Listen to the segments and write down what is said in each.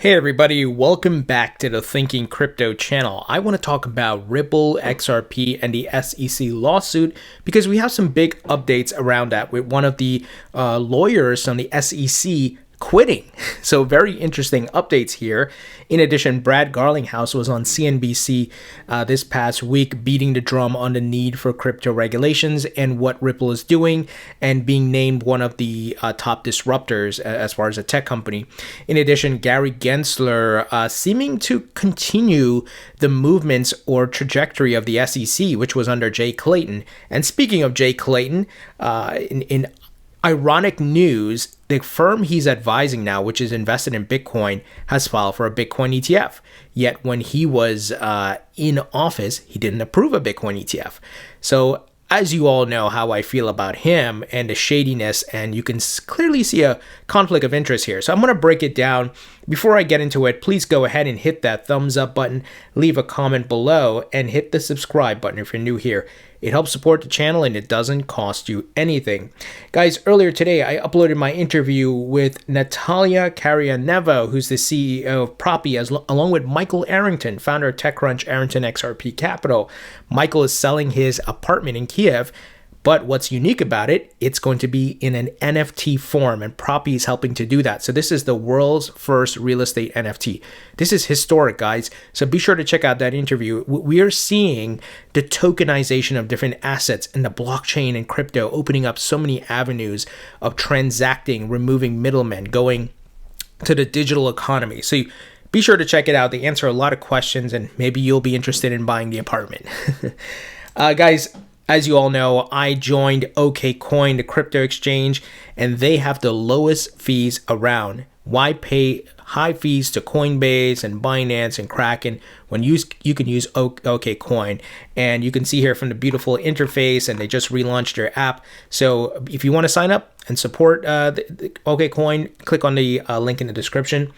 Hey everybody, welcome back to the Thinking Crypto channel. I want to talk about Ripple XRP and the SEC lawsuit because we have some big updates around that with one of the lawyers on the SEC quitting. So very interesting updates here. In addition, Brad Garlinghouse was on CNBC this past week beating the drum on the need for crypto regulations and what Ripple is doing and being named one of the top disruptors as far as a tech company. In addition, Gary Gensler seeming to continue the movements or trajectory of the SEC, which was under Jay Clayton. And speaking of Jay Clayton, in ironic news, the firm he's advising now, which is invested in Bitcoin, has filed for a Bitcoin ETF. Yet when he was in office, he didn't approve a Bitcoin ETF. So as you all know how I feel about him and the shadiness, and you can clearly see a conflict of interest here. So I'm going to break it down. Before I get into it, please go ahead and hit that thumbs up button, leave a comment below, and hit the subscribe button if you're new here. It helps support the channel and it doesn't cost you anything. Guys, earlier today, I uploaded my interview with Natalia Karyaneva, who's the CEO of Proppy, along with Michael Arrington, founder of TechCrunch Arrington XRP Capital. Michael is selling his apartment in Kiev, but what's unique about it, it's going to be in an NFT form, and Proppy is helping to do that. So this is the world's first real estate NFT. This is historic, guys. So be sure to check out that interview. We are seeing the tokenization of different assets in the blockchain and crypto, opening up so many avenues of transacting, removing middlemen, going to the digital economy. So be sure to check it out. They answer a lot of questions, and maybe you'll be interested in buying the apartment. Guys, as you all know, I joined OKCoin, the crypto exchange, and they have the lowest fees around. Why pay high fees to Coinbase and Binance and Kraken when you can use OKCoin? And you can see here from the beautiful interface, and they just relaunched their app. So if you want to sign up and support the OKCoin, click on the link in the description.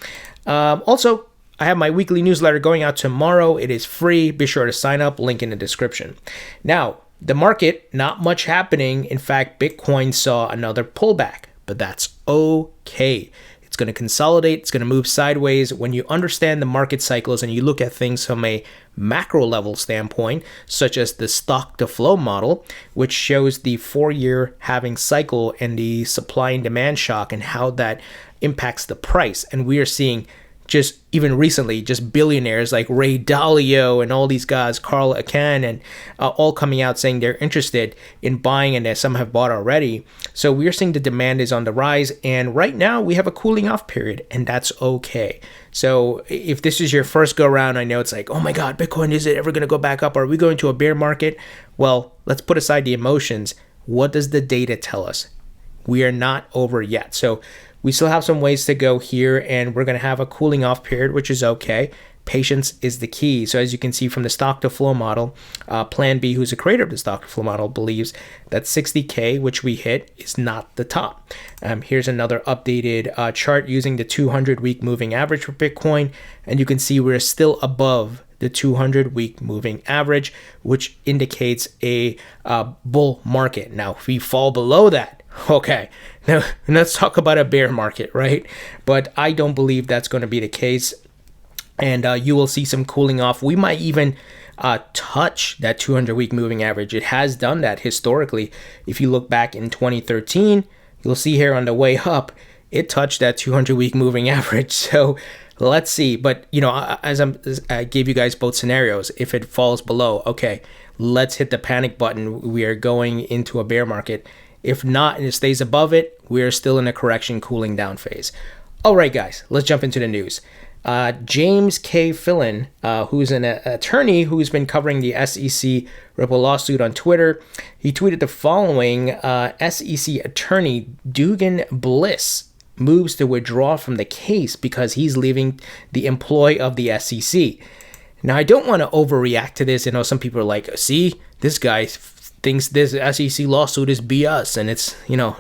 Also, I have my weekly newsletter going out tomorrow. It is free. Be sure to sign up. Link in the description. Now, the market, not much happening. In fact, Bitcoin saw another pullback, but that's okay. It's going to consolidate. It's going to move sideways. When you understand the market cycles and you look at things from a macro level standpoint, such as the stock to flow model, which shows the 4-year halving cycle and the supply and demand shock and how that impacts the price. And we are seeing just even recently, just billionaires like Ray Dalio and all these guys, Carl Icahn, and all coming out saying they're interested in buying, and that some have bought already. So we're seeing the demand is on the rise, and right now we have a cooling off period, and that's okay. So if this is your first go around, I know it's like, oh my God, Bitcoin, is it ever going to go back up? Are we going to a bear market? Well, let's put aside the emotions. What does the data tell us? We are not over yet. So we still have some ways to go here, and we're going to have a cooling off period, which is okay. Patience is the key. So as you can see from the stock to flow model, Plan B, who's the creator of the stock to flow model, believes that 60K, which we hit, is not the top. Here's another updated chart using the 200-week moving average for Bitcoin, and you can see we're still above the 200-week moving average, which indicates a bull market. Now, if we fall below that, okay, now let's talk about a bear market, right? But I don't believe that's going to be the case. And you will see some cooling off. We might even touch that 200-week moving average. It has done that historically. If you look back in 2013, you'll see here on the way up, it touched that 200-week moving average. So let's see. But, you know, as I gave you guys both scenarios, if it falls below, okay, let's hit the panic button. We are going into a bear market. If not, and it stays above it, we're still in a correction cooling down phase. All right, guys, let's jump into the news. James K. Fillon, who's an attorney who's been covering the SEC Ripple lawsuit on Twitter, he tweeted the following: SEC attorney Dugan Bliss moves to withdraw from the case because he's leaving the employ of the SEC. Now, I don't want to overreact to this. You know, some people are like, see, this guy thinks this SEC lawsuit is BS, and it's, you know,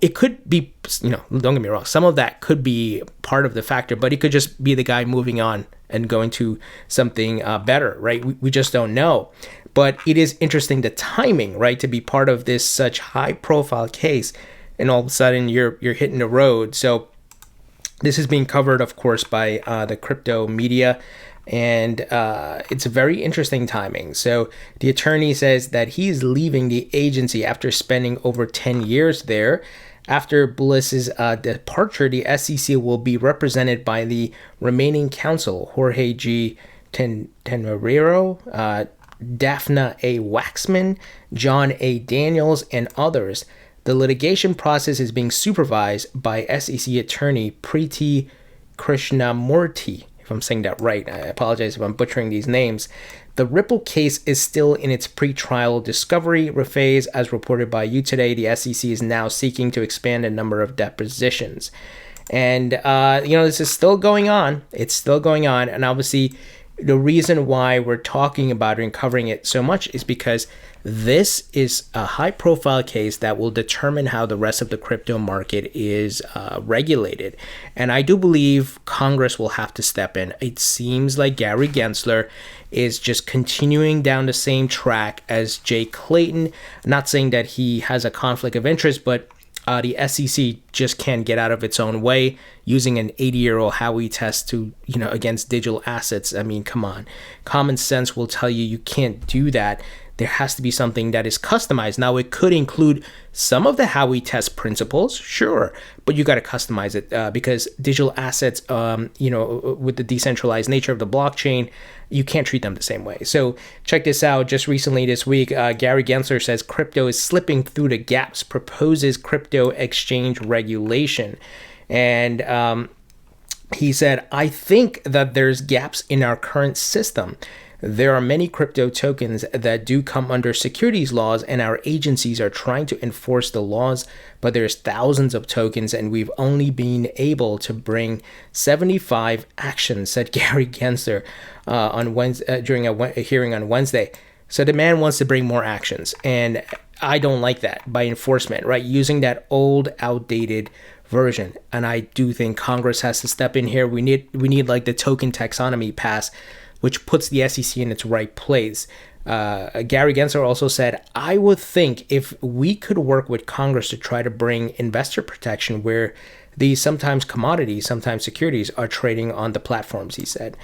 it could be, you know, don't get me wrong, some of that could be part of the factor, but it could just be the guy moving on and going to something better, right? We just don't know. But it is interesting, the timing, right, to be part of this such high profile case, and all of a sudden you're hitting the road. So This is being covered, of course, by the crypto media, and it's a very interesting timing. So the attorney says that he's leaving the agency after spending over 10 years there. After Bliss's departure, the SEC will be represented by the remaining counsel, Jorge G. Tenmarero, Daphna A. Waxman, John A. Daniels, and others. The litigation process is being supervised by SEC attorney Preeti Krishnamurti. If I'm saying that right, I apologize if I'm butchering these names. The Ripple case is still in its pre-trial discovery phase. As reported by you today, the SEC is now seeking to expand the number of depositions. And, this is still going on. It's still going on. And obviously, the reason why we're talking about it and covering it so much is because this is a high-profile case that will determine how the rest of the crypto market is regulated. And I do believe Congress will have to step in. It seems like Gary Gensler is just continuing down the same track as Jay Clayton. Not saying that he has a conflict of interest, but the SEC just can't get out of its own way using an 80-year-old Howey test to, against digital assets. I mean, come on. Common sense will tell you can't do that. There has to be something that is customized. Now, it could include some of the Howey test principles, sure, but you got to customize it because digital assets, with the decentralized nature of the blockchain, you can't treat them the same way. So check this out. Just recently this week, Gary Gensler says crypto is slipping through the gaps, proposes crypto exchange regulation. And he said, I think that there's gaps in our current system. There are many crypto tokens that do come under securities laws, and our agencies are trying to enforce the laws, but there's thousands of tokens, and we've only been able to bring 75 actions, said Gary Gensler on Wednesday, during a hearing on Wednesday. So the man wants to bring more actions, and I don't like that by enforcement, right? Using that old, outdated version. And I do think Congress has to step in here. We need like the token taxonomy pass, which puts the SEC in its right place. Gary Gensler also said, I would think if we could work with Congress to try to bring investor protection where these sometimes commodities, sometimes securities are trading on the platforms, he said.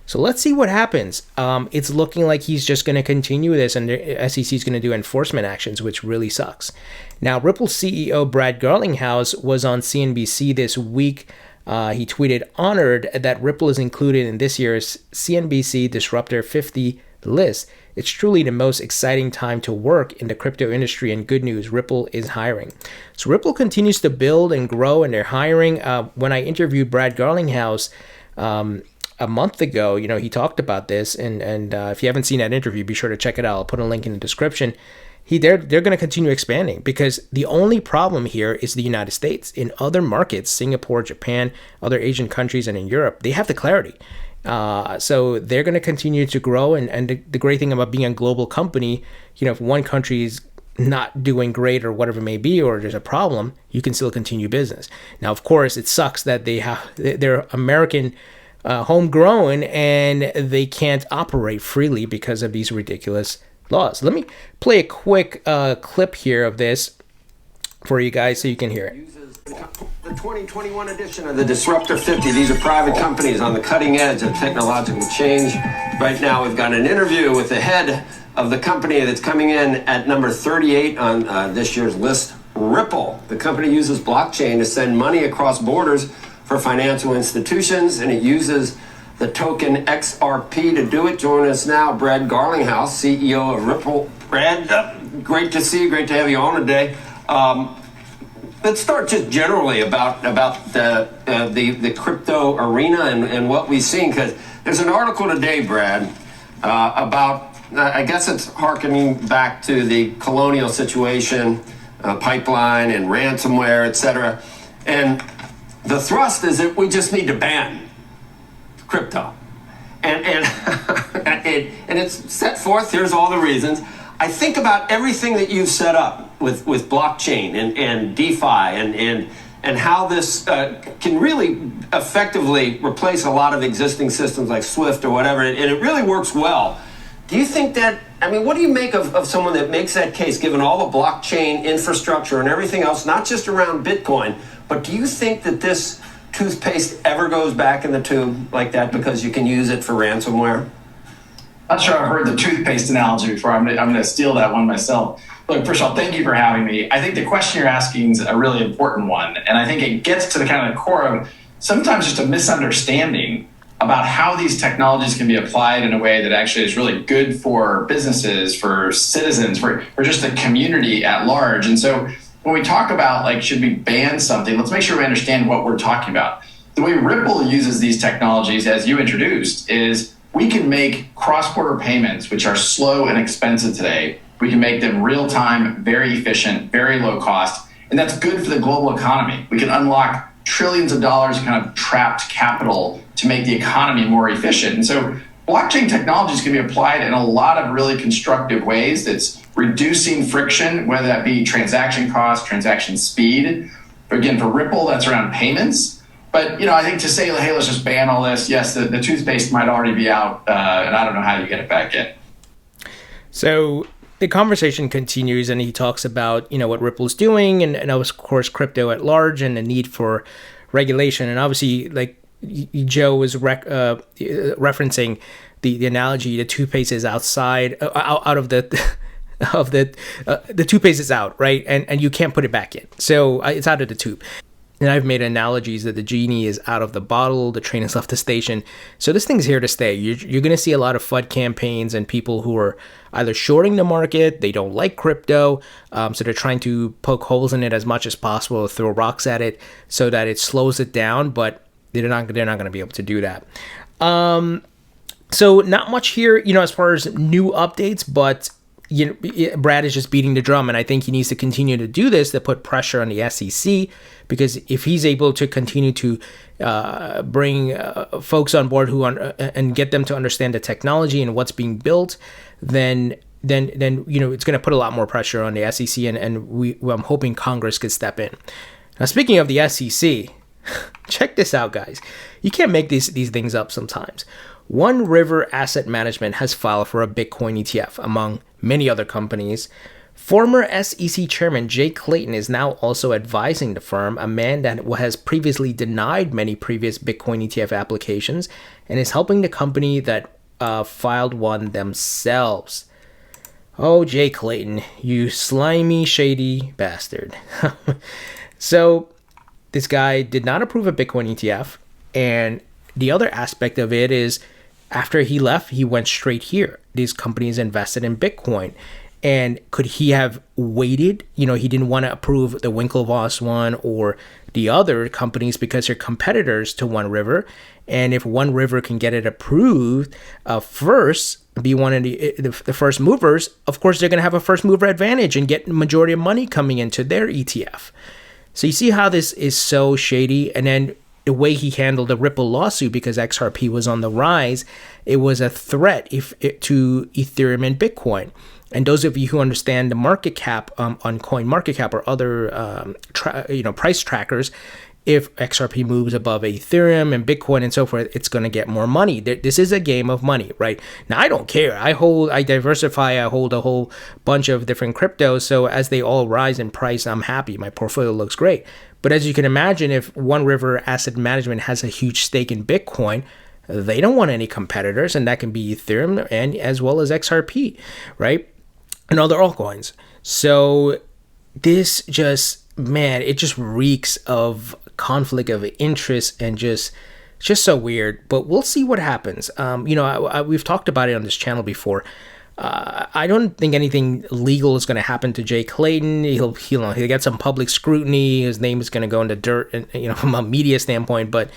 So let's see what happens. It's looking like he's just going to continue this and the SEC is going to do enforcement actions, which really sucks. Now, Ripple CEO Brad Garlinghouse was on CNBC this week. He tweeted, honored that Ripple is included in this year's CNBC Disruptor 50 list. It's truly the most exciting time to work in the crypto industry, and good news, Ripple is hiring. So Ripple continues to build and grow, and they're hiring. When I interviewed Brad Garlinghouse a month ago, he talked about this, and if you haven't seen that interview, be sure to check it out. I'll put a link in the description. They're going to continue expanding because the only problem here is the United States. In other markets, Singapore, Japan, other Asian countries, and in Europe, they have the clarity. So they're going to continue to grow. And the great thing about being a global company, if one country is not doing great or whatever it may be, or there's a problem, you can still continue business. Now, of course, it sucks that they're American homegrown and they can't operate freely because of these ridiculous laws. Let me play a quick clip here of this for you guys so you can hear it. The 2021 edition of the Disruptor 50. These are private companies on the cutting edge of technological change. Right now, we've got an interview with the head of the company that's coming in at number 38 on this year's list, Ripple. The company uses blockchain to send money across borders for financial institutions, and it uses the token XRP to do it. Join us now, Brad Garlinghouse, CEO of Ripple. Brad, great to see you. Great to have you on today. Let's start just generally about the crypto arena and what we've seen, because there's an article today, Brad, about, I guess it's hearkening back to the colonial situation, pipeline and ransomware, etc. And the thrust is that we just need to ban crypto. And it's set forth, here's all the reasons. I think about everything that you've set up with blockchain and DeFi and how this can really effectively replace a lot of existing systems like Swift or whatever, and it really works well. Do you think that, what do you make of someone that makes that case, given all the blockchain infrastructure and everything else, not just around Bitcoin, but do you think that this toothpaste ever goes back in the tube like that because you can use it for ransomware? Not sure I've heard the toothpaste analogy before. I'm going to steal that one myself. Look, first of all, thank you for having me. I think the question you're asking is a really important one. And I think it gets to the kind of the core of sometimes just a misunderstanding about how these technologies can be applied in a way that actually is really good for businesses, for citizens, for just the community at large. And so when we talk about, like, should we ban something, let's make sure we understand what we're talking about. The way Ripple uses these technologies, as you introduced, is we can make cross-border payments, which are slow and expensive today. We can make them real-time, very efficient, very low cost, and that's good for the global economy. We can unlock trillions of dollars of kind of trapped capital to make the economy more efficient. And so blockchain technologies can be applied in a lot of really constructive ways. That's reducing friction, whether that be transaction cost, transaction speed. Again, for Ripple, that's around payments. But I think to say, hey, let's just ban all this, yes, the toothpaste might already be out, and I don't know how you get it back in. So the conversation continues, and he talks about what Ripple's doing, and of course crypto at large, and the need for regulation. And obviously, like Joe was referencing the analogy, the toothpaste is outside, out of the the toothpaste is out, right, and you can't put it back in, so it's out of the tube. And I've made analogies that the genie is out of the bottle, the train has left the station. So this thing's here to stay. You're going to see a lot of FUD campaigns and people who are either shorting the market, they don't like crypto, so they're trying to poke holes in it as much as possible, throw rocks at it so that it slows it down, but they're not going to be able to do that. So not much here, as far as new updates, but Brad is just beating the drum, and I think he needs to continue to do this to put pressure on the SEC, because if he's able to continue to bring folks on board and get them to understand the technology and what's being built, then it's going to put a lot more pressure on the SEC, and I'm hoping Congress could step in. Now, speaking of the SEC, check this out, guys. You can't make these things up sometimes. One River Asset Management has filed for a Bitcoin ETF, among many other companies. Former SEC Chairman Jay Clayton is now also advising the firm, a man that has previously denied many previous Bitcoin ETF applications, and is helping the company that filed one themselves. Oh, Jay Clayton, you slimy, shady bastard. So this guy did not approve a Bitcoin ETF, and the other aspect of it is, after he left, he went straight here. These companies invested in Bitcoin. And could he have waited? He didn't want to approve the Winklevoss one or the other companies because they're competitors to One River. And if One River can get it approved first, be one of the first movers, of course, they're going to have a first mover advantage and get the majority of money coming into their ETF. So you see how this is so shady. And then the way he handled the Ripple lawsuit, because XRP was on the rise, it was a threat to Ethereum and Bitcoin. And those of you who understand the market cap on CoinMarketCap or other price trackers, if XRP moves above Ethereum and Bitcoin and so forth, it's going to get more money. This is a game of money, right? Now, I don't care. I diversify. I hold a whole bunch of different cryptos. So as they all rise in price, I'm happy. My portfolio looks great. But as you can imagine, if One River Asset Management has a huge stake in Bitcoin, they don't want any competitors, and that can be Ethereum and as well as XRP, right? And other altcoins. So this it just reeks of conflict of interest and just so weird. But we'll see what happens. We've talked about it on this channel before. I don't think anything legal is going to happen to Jay Clayton. He'll get some public scrutiny. His name is going to go in the dirt, and from a media standpoint. But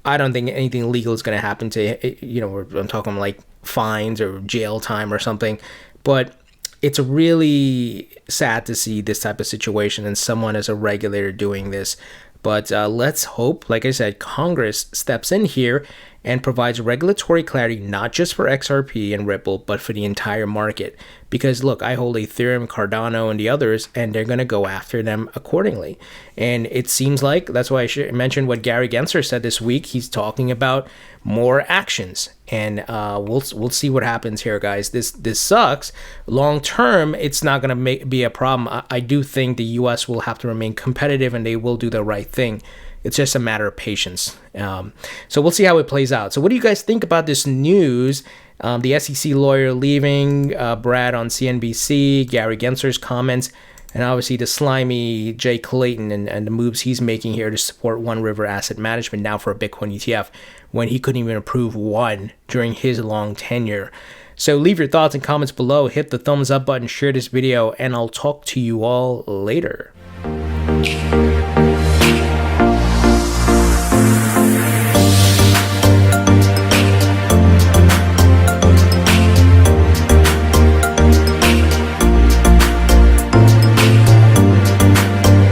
I don't think anything legal is going to happen to I'm talking like fines or jail time or something. But it's really sad to see this type of situation and someone as a regulator doing this. But let's hope, like I said, Congress steps in here and provides regulatory clarity, not just for XRP and Ripple, but for the entire market. Because look, I hold Ethereum, Cardano, and the others, and they're going to go after them accordingly. And it seems like, that's why I mentioned what Gary Gensler said this week. He's talking about more actions, and we'll see what happens here, guys. This sucks. Long term, it's not going to be a problem. I do think the U.S. will have to remain competitive, and they will do the right thing. it's just a matter of patience. So we'll see how it plays out. So what do you guys think about this news? The SEC lawyer leaving, Brad on CNBC, Gary Gensler's comments, and obviously the slimy Jay Clayton and the moves he's making here to support One River Asset Management now for a Bitcoin ETF when he couldn't even approve one during his long tenure. So leave your thoughts and comments below, hit the thumbs up button, share this video, and I'll talk to you all later.